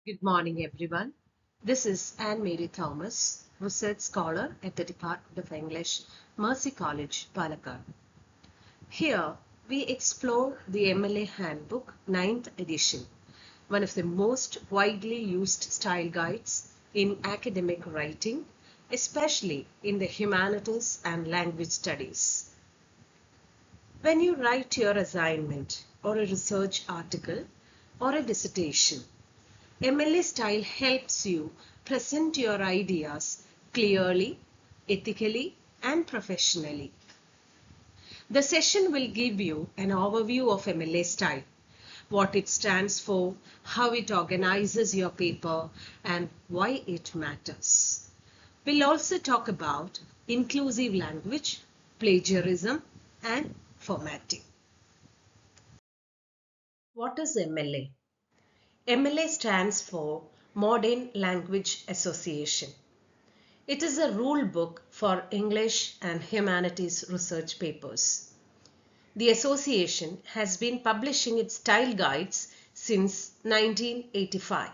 Good morning, everyone. This is Anne Mary Thomas, Research Scholar at the Department of English, Mercy College, Palakkad. Here, we explore the MLA Handbook 9th edition, one of the most widely used style guides in academic writing, especially in the humanities and language studies. When you write your assignment or a research article or a dissertation, MLA style helps you present your ideas clearly, ethically, and professionally. The session will give you an overview of MLA style, what it stands for, how it organizes your paper, and why it matters. We'll also talk about inclusive language, plagiarism, and formatting. What is MLA? MLA stands for Modern Language Association. It is a rule book for English and humanities research papers. The association has been publishing its style guides since 1985.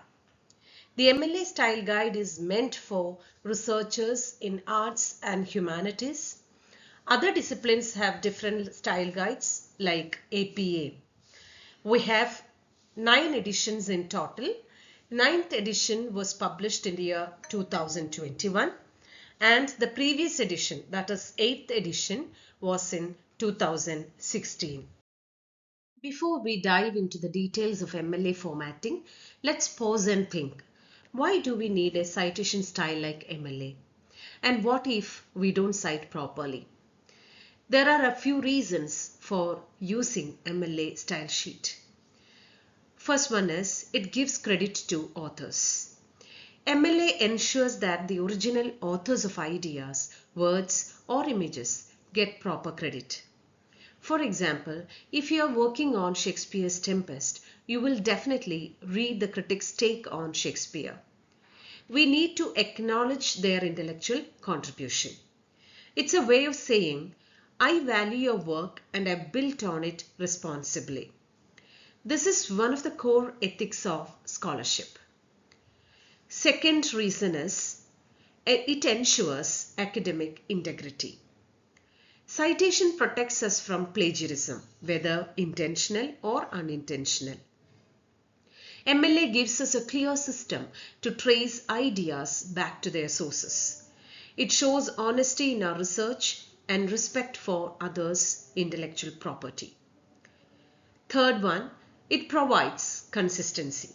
The MLA Style Guide is meant for researchers in arts and humanities. Other disciplines have different style guides like APA. We have 9 editions in total. Ninth edition was published in the year 2021 and the previous edition, that is 8th edition, was in 2016. Before we dive into the details of MLA formatting, let's pause and think. Why do we need a citation style like MLA? And what if we don't cite properly? There are a few reasons for using MLA style sheet. First one is it gives credit to authors. MLA ensures that the original authors of ideas, words or images get proper credit. For example, if you are working on Shakespeare's Tempest, you will definitely read the critic's take on Shakespeare. We need to acknowledge their intellectual contribution. It's a way of saying, I value your work and I built on it responsibly. This is one of the core ethics of scholarship. Second reason is it ensures academic integrity. Citation protects us from plagiarism, whether intentional or unintentional. MLA gives us a clear system to trace ideas back to their sources. It shows honesty in our research and respect for others' intellectual property. Third one, it provides consistency.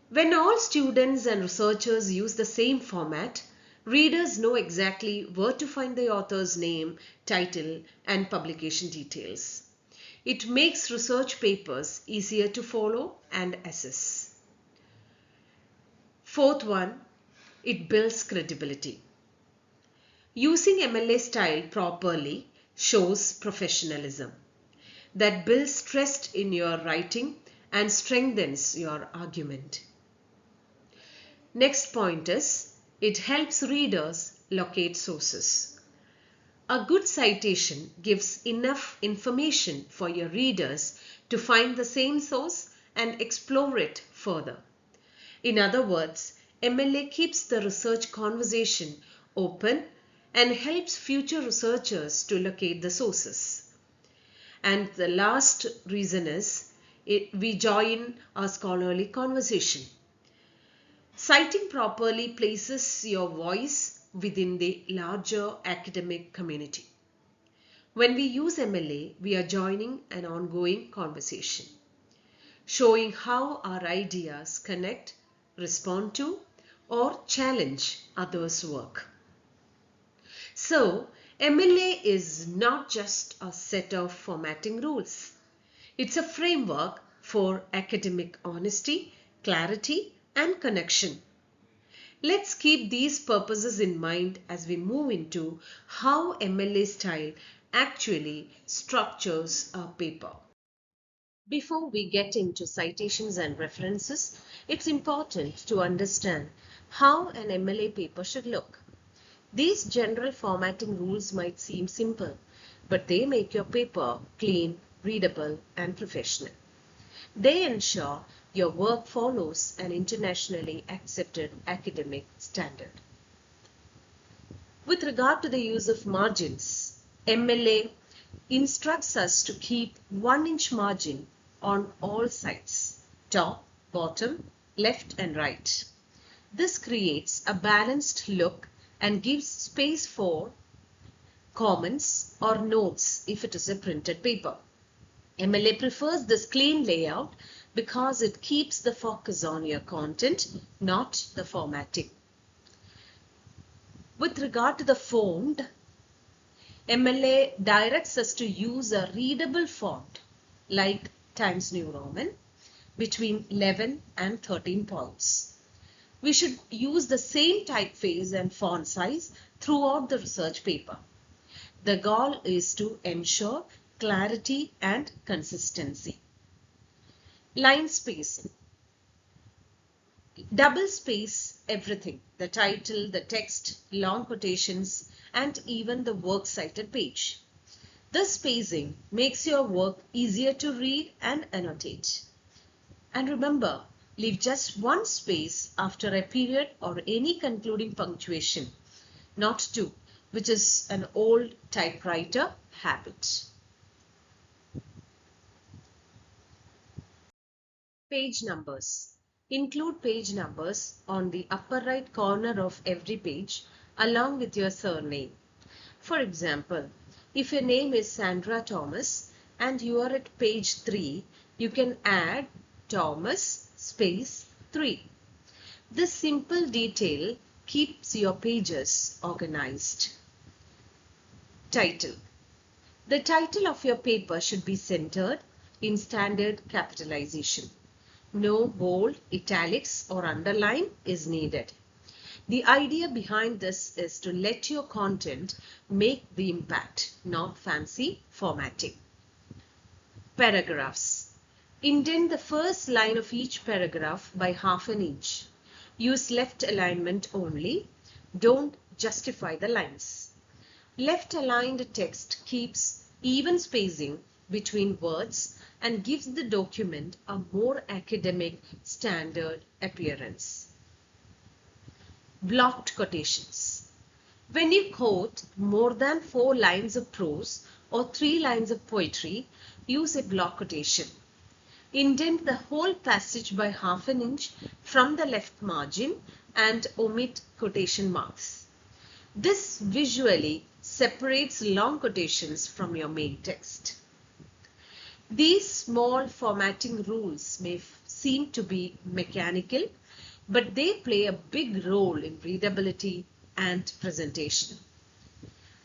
When all students and researchers use the same format, readers know exactly where to find the author's name, title, and publication details. It makes research papers easier to follow and assess. Fourth one, it builds credibility. Using MLA style properly shows professionalism. That builds trust in your writing and strengthens your argument. Next point is, it helps readers locate sources. A good citation gives enough information for your readers to find the same source and explore it further. In other words, MLA keeps the research conversation open and helps future researchers to locate the sources. And the last reason is we join a scholarly conversation. Citing properly places your voice within the larger academic community. When we use MLA, we are joining an ongoing conversation, showing how our ideas connect, respond to, or challenge others' work. So, MLA is not just a set of formatting rules. It's a framework for academic honesty, clarity, and connection. Let's keep these purposes in mind as we move into how MLA style actually structures a paper. Before we get into citations and references, it's important to understand how an MLA paper should look. These general formatting rules might seem simple, but they make your paper clean, readable, and professional. They ensure your work follows an internationally accepted academic standard. With regard to the use of margins, MLA instructs us to keep 1-inch margin on all sides, top, bottom, left and right. This creates a balanced look and gives space for comments or notes if it is a printed paper. MLA prefers this clean layout because it keeps the focus on your content, not the formatting. With regard to the font, MLA directs us to use a readable font like Times New Roman between 11 and 13 points. We should use the same typeface and font size throughout the research paper. The goal is to ensure clarity and consistency. Line spacing. Double space everything, the title, the text, long quotations, and even the works cited page. This spacing makes your work easier to read and annotate. And remember, leave just one space after a period or any concluding punctuation, not two, which is an old typewriter habit. Page numbers. Include page numbers on the upper right corner of every page along with your surname. For example, if your name is Sandra Thomas and you are at page 3, you can add Thomas space 3. This simple detail keeps your pages organized. Title. The title of your paper should be centered in standard capitalization. No bold, italics or underline is needed. The idea behind this is to let your content make the impact, not fancy formatting. Paragraphs. Indent the first line of each paragraph by 1/2 inch. Use left alignment only. Don't justify the lines. Left aligned text keeps even spacing between words and gives the document a more academic standard appearance. Blocked quotations. When you quote more than 4 lines of prose or 3 lines of poetry, use a block quotation. Indent the whole passage by 1/2 inch from the left margin and omit quotation marks. This visually separates long quotations from your main text. These small formatting rules may seem to be mechanical, but they play a big role in readability and presentation.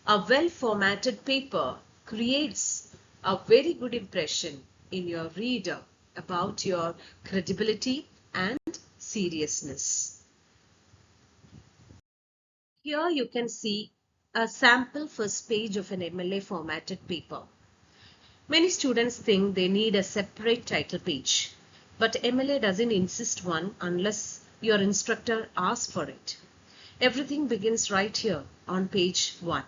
A well-formatted paper creates a very good impression in your reader about your credibility and seriousness. Here you can see a sample first page of an MLA formatted paper. Many students think they need a separate title page, but MLA doesn't insist one unless your instructor asks for it. Everything begins right here on page 1.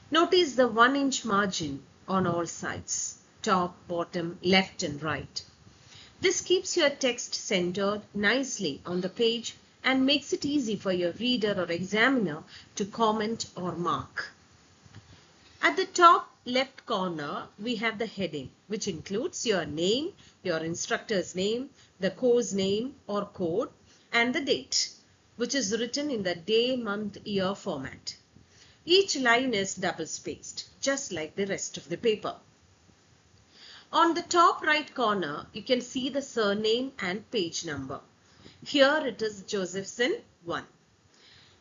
Notice the 1-inch margin on all sides, top, bottom, left and right. This keeps your text centered nicely on the page and makes it easy for your reader or examiner to comment or mark. At the top left corner, we have the heading, which includes your name, your instructor's name, the course name or code, and the date, which is written in the day, month, year format. Each line is double-spaced, just like the rest of the paper. On the top right corner, you can see the surname and page number. Here it is Josephson 1.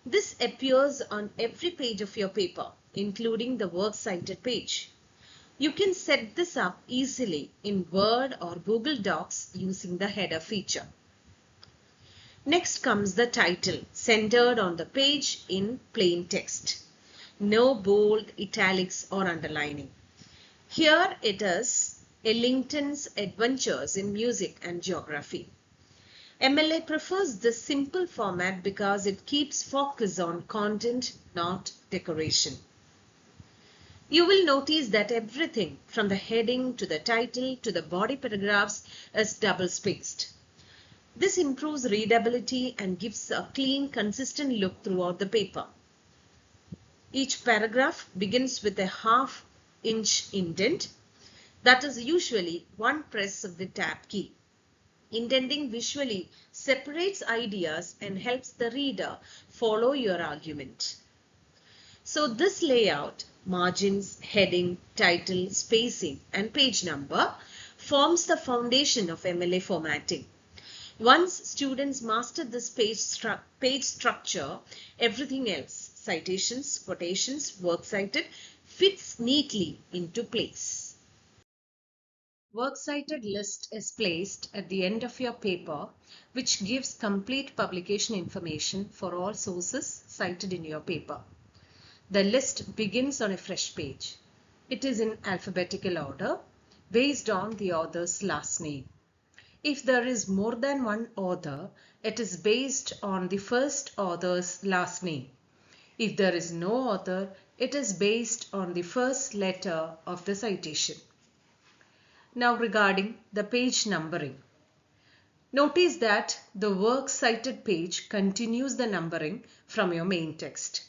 This appears on every page of your paper, including the works cited page. You can set this up easily in Word or Google Docs using the header feature. Next comes the title, centered on the page in plain text. No bold, italics or underlining. Here it is Ellington's Adventures in Music and Geography. MLA prefers this simple format because it keeps focus on content, not decoration. You will notice that everything from the heading to the title to the body paragraphs is double spaced. This improves readability and gives a clean, consistent look throughout the paper. Each paragraph begins with a half-inch indent, that is usually one press of the tab key. Indenting visually separates ideas and helps the reader follow your argument. So this layout, margins, heading, title, spacing, and page number forms the foundation of MLA formatting. Once students master this page structure, everything else, citations, quotations, works cited, fits neatly into place. Works cited list is placed at the end of your paper, which gives complete publication information for all sources cited in your paper. The list begins on a fresh page. It is in alphabetical order based on the author's last name. If there is more than one author, it is based on the first author's last name. If there is no author, it is based on the first letter of the citation. Now regarding the page numbering. Notice that the works cited page continues the numbering from your main text.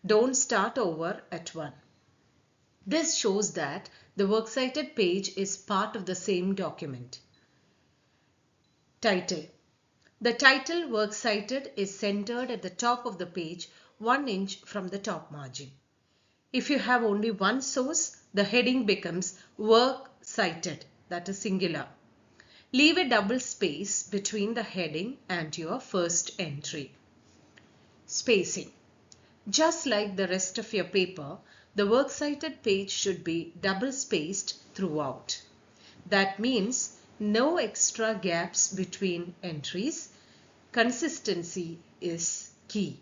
Don't start over at 1. This shows that the works cited page is part of the same document. Title. The title works cited is centered at the top of the page 1 inch from the top margin. If you have only one source, the heading becomes work cited, that is singular. Leave a double space between the heading and your first entry. Spacing. Just like the rest of your paper, the works cited page should be double spaced throughout. That means no extra gaps between entries. Consistency is key.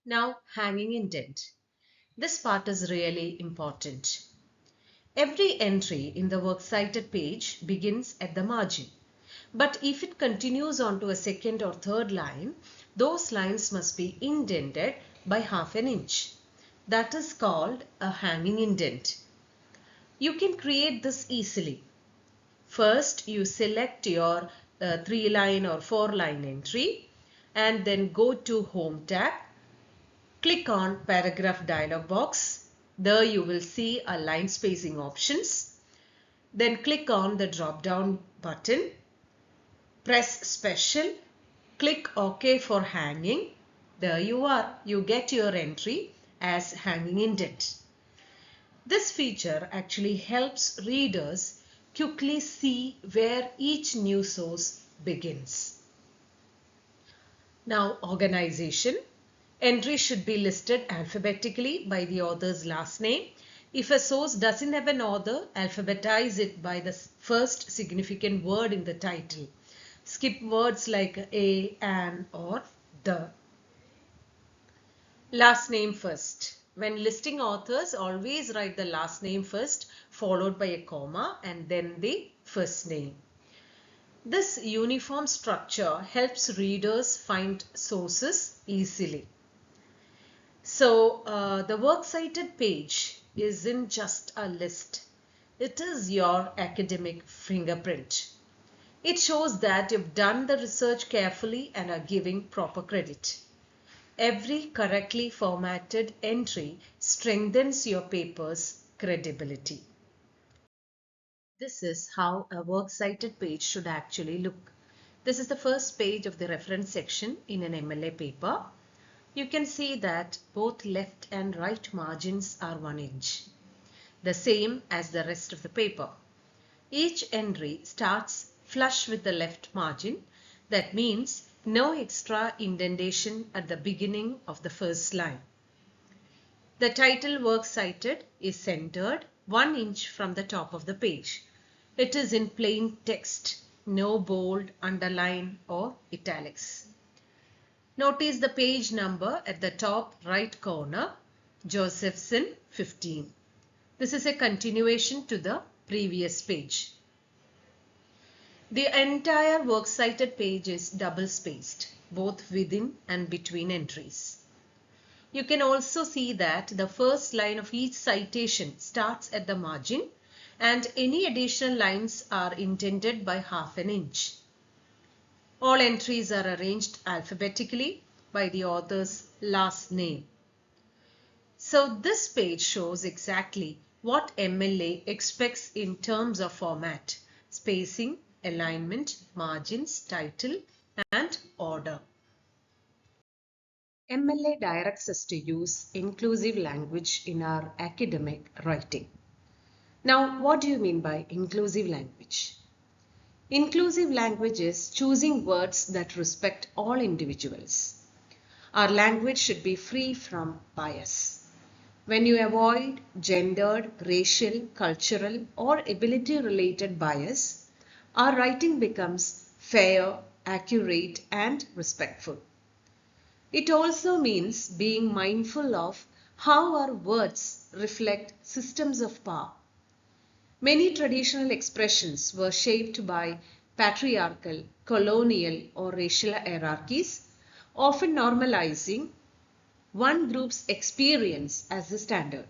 Now, hanging indent. This part is really important. Every entry in the works cited page begins at the margin. But if it continues on to a second or third line, those lines must be indented by half an inch. That is called a hanging indent. You can create this easily. First, you select your 3-line or 4-line entry and then go to Home tab. Click on Paragraph dialog box. There you will see a line spacing options. Then click on the drop down button. Press Special. Click OK for hanging. There you are. You get your entry as hanging indent. This feature actually helps readers quickly see where each new source begins. Now, organization. Entries should be listed alphabetically by the author's last name. If a source doesn't have an author, alphabetize it by the first significant word in the title. Skip words like a, an, or the. Last name first. When listing authors, always write the last name first, followed by a comma and then the first name. This uniform structure helps readers find sources easily. So the works cited page isn't just a list. It is your academic fingerprint. It shows that you've done the research carefully and are giving proper credit. Every correctly formatted entry strengthens your paper's credibility. This is how a works cited page should actually look. This is the first page of the reference section in an MLA paper. You can see that both left and right margins are 1 inch, the same as the rest of the paper. Each entry starts flush with the left margin. That means no extra indentation at the beginning of the first line. The title works cited is centered 1 inch from the top of the page. It is in plain text, no bold, underline or italics. Notice the page number at the top right corner, Josephson 15. This is a continuation to the previous page. The entire works cited page is double spaced, both within and between entries. You can also see that the first line of each citation starts at the margin and any additional lines are indented by half an inch. All entries are arranged alphabetically by the author's last name. So this page shows exactly what MLA expects in terms of format, spacing, alignment, margins, title, and order. MLA directs us to use inclusive language in our academic writing. Now, what do you mean by inclusive language? Inclusive language is choosing words that respect all individuals. Our language should be free from bias. When you avoid gendered, racial, cultural, or ability-related bias, our writing becomes fair, accurate, and respectful. It also means being mindful of how our words reflect systems of power. Many traditional expressions were shaped by patriarchal, colonial, or racial hierarchies, often normalizing one group's experience as the standard.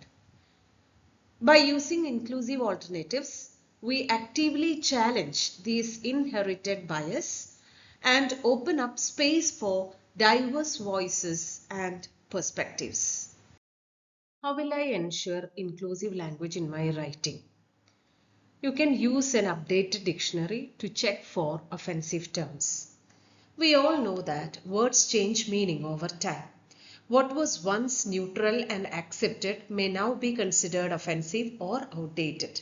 By using inclusive alternatives, we actively challenge these inherited bias and open up space for diverse voices and perspectives. How will I ensure inclusive language in my writing? You can use an updated dictionary to check for offensive terms. We all know that words change meaning over time. What was once neutral and accepted may now be considered offensive or outdated.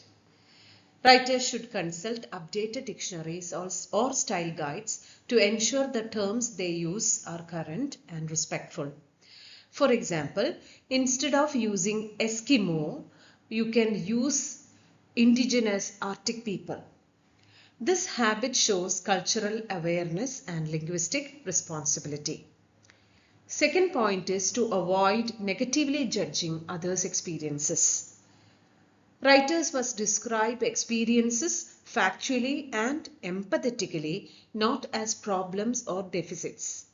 Writers should consult updated dictionaries or style guides to ensure the terms they use are current and respectful. For example, instead of using Eskimo, you can use indigenous Arctic people. This habit shows cultural awareness and linguistic responsibility. Second point is to avoid negatively judging others' experiences. Writers must describe experiences factually and empathetically, not as problems or deficits.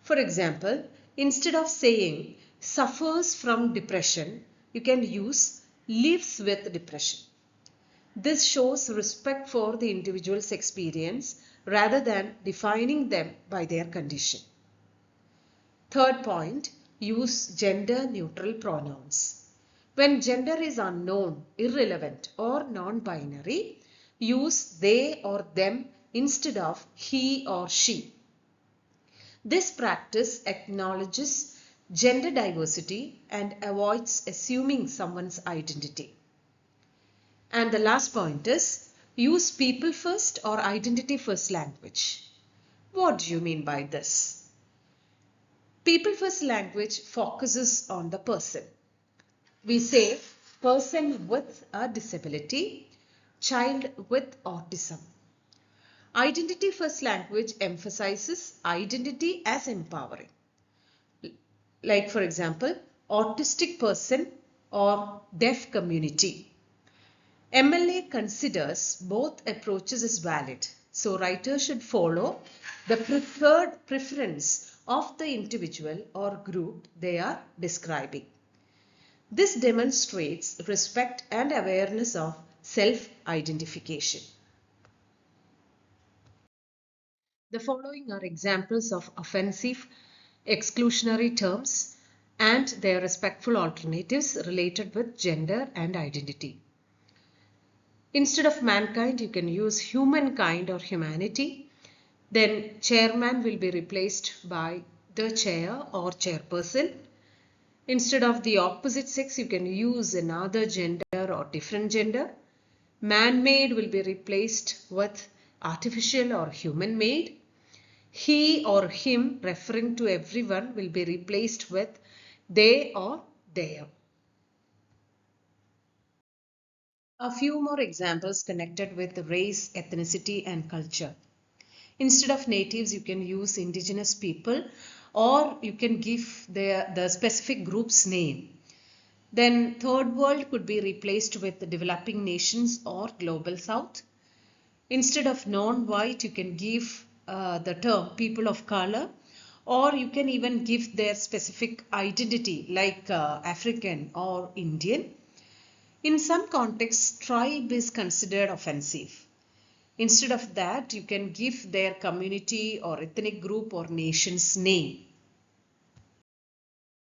For example, instead of saying suffers from depression, you can use lives with depression. This shows respect for the individual's experience rather than defining them by their condition. Third point, use gender-neutral pronouns. When gender is unknown, irrelevant, or non-binary, use they or them instead of he or she. This practice acknowledges gender diversity and avoids assuming someone's identity. And the last point is use people first or identity first language. What do you mean by this? People first language focuses on the person. We say person with a disability, child with autism. Identity first language emphasizes identity as empowering. Like for example, autistic person or deaf community. MLA considers both approaches as valid. So writers should follow the preferred preference of the individual or group they are describing. This demonstrates respect and awareness of self-identification. The following are examples of offensive, exclusionary terms and their respectful alternatives related with gender and identity. Instead of mankind, you can use humankind or humanity. Then chairman will be replaced by the chair or chairperson. Instead of the opposite sex, you can use another gender or different gender. Man-made will be replaced with artificial or human-made. He or him, referring to everyone, will be replaced with they or their. A few more examples connected with race, ethnicity, and culture. Instead of natives, you can use indigenous people, or you can give the specific group's name. Then third world could be replaced with the developing nations or global south. Instead of non-white, you can give the term people of color, or you can even give their specific identity like African or Indian. In some contexts, tribe is considered offensive. Instead of that, you can give their community or ethnic group or nation's name.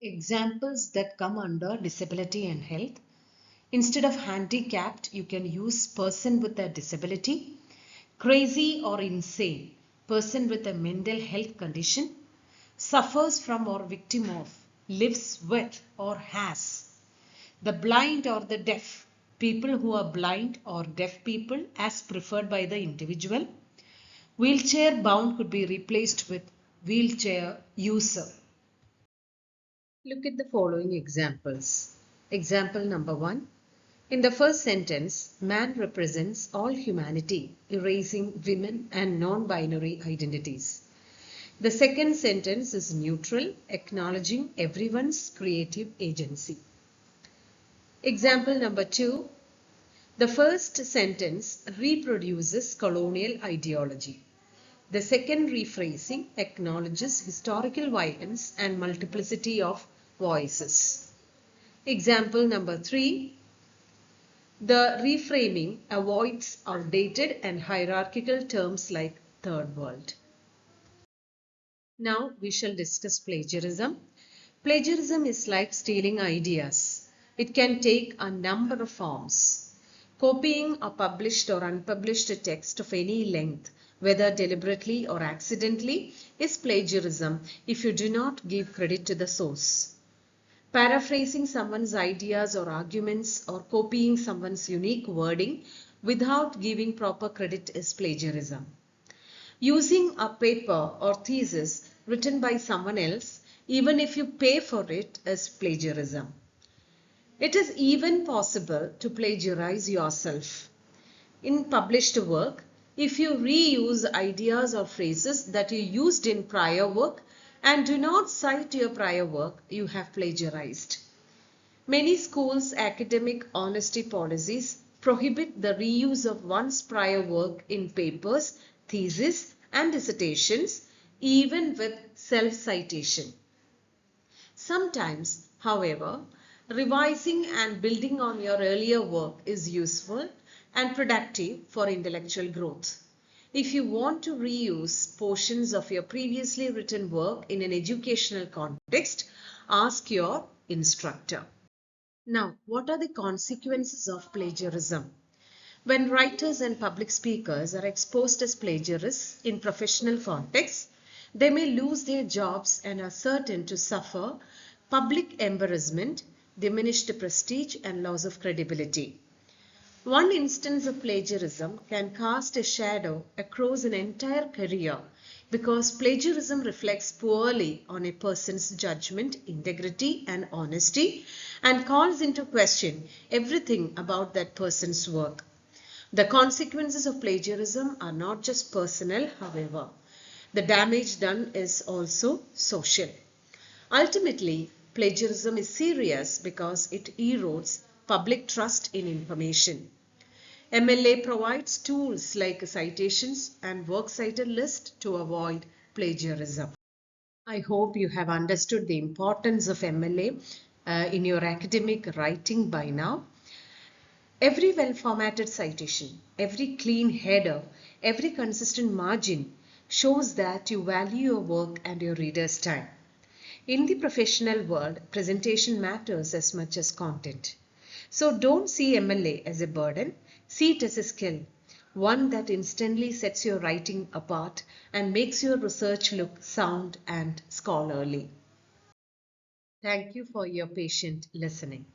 Examples that come under disability and health. Instead of handicapped, you can use person with a disability, crazy or insane, person with a mental health condition, suffers from or victim of, lives with or has. The blind or the deaf, people who are blind or deaf people as preferred by the individual. Wheelchair bound could be replaced with wheelchair user. Look at the following examples. Example number 1. In the first sentence, man represents all humanity, erasing women and non-binary identities. The second sentence is neutral, acknowledging everyone's creative agency. Example number 2. The first sentence reproduces colonial ideology. The second rephrasing acknowledges historical violence and multiplicity of voices. Example number 3. The reframing avoids outdated and hierarchical terms like third world. Now we shall discuss plagiarism. Plagiarism is like stealing ideas. It can take a number of forms. Copying a published or unpublished text of any length, whether deliberately or accidentally, is plagiarism if you do not give credit to the source. Paraphrasing someone's ideas or arguments or copying someone's unique wording without giving proper credit is plagiarism. Using a paper or thesis written by someone else, even if you pay for it, is plagiarism. It is even possible to plagiarize yourself. In published work, if you reuse ideas or phrases that you used in prior work and do not cite your prior work, you have plagiarized. Many schools' academic honesty policies prohibit the reuse of one's prior work in papers, theses, and dissertations, even with self-citation. Sometimes, however, revising and building on your earlier work is useful and productive for intellectual growth. If you want to reuse portions of your previously written work in an educational context, ask your instructor. Now, what are the consequences of plagiarism? When writers and public speakers are exposed as plagiarists in professional contexts, they may lose their jobs and are certain to suffer public embarrassment, diminished prestige, and loss of credibility. One instance of plagiarism can cast a shadow across an entire career because plagiarism reflects poorly on a person's judgment, integrity, and honesty and calls into question everything about that person's work. The consequences of plagiarism are not just personal, however. The damage done is also social. Ultimately, plagiarism is serious because it erodes public trust in information. MLA provides tools like citations and works cited list to avoid plagiarism. I hope you have understood the importance of MLA in your academic writing by now. Every well-formatted citation, every clean header, every consistent margin shows that you value your work and your reader's time. In the professional world, presentation matters as much as content. So don't see MLA as a burden, see it as a skill, one that instantly sets your writing apart and makes your research look sound and scholarly. Thank you for your patient listening.